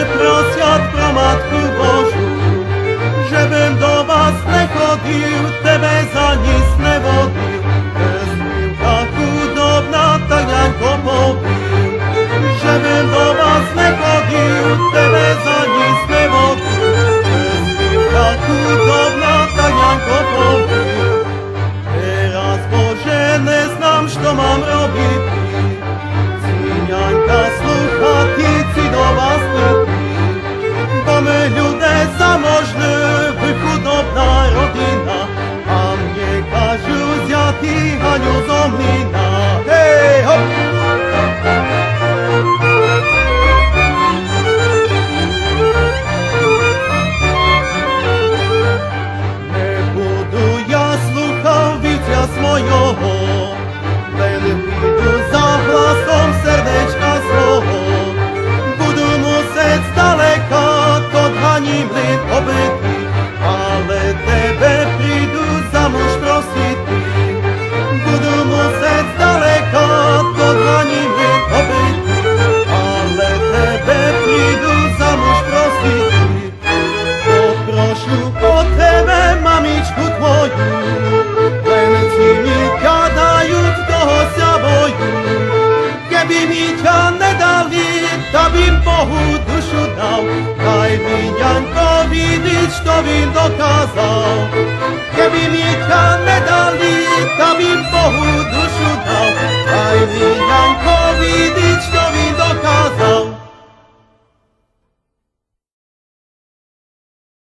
prosiať pro Matku Božu, že bym do vás nechodil, tebe za nic nevodil. Krstívka chudobná, tak ňaňko povím, že bym do vás nechodil, tebe za nic nevodil. Krstívka chudobná, tak ňaňko povím. Teraz Bože, neznám, čo mám robiť. Ňaňka sluchati si do vás trpí, bo my ľudé zamožní, vy chudobná rodina, a mne kažu zjatý Haňu zo mlyna. Hej, hop! Nebudu ja sluchal víťa svojho, len prídu za hlasom srdečka svojho. Budu musieť zdaleka kod Haní mlyn obytý, ale tebe prídu za muž prosiť. Budu musieť zdaleka kod Haní mlyn obytý, ale tebe prídu za muž prosiť. Poprošu o tebe, mamičku tvoju, len si mi ťa dajú, toho sa bojú. Keby mi ťa nedali, tak bym Bohu dušu dal. Daj mi, ňaňko, vidieť, čo vím dokázal. Keby mi ťa nedali, tak bym Bohu dušu dal. Daj mi, ňaňko, vidieť, čo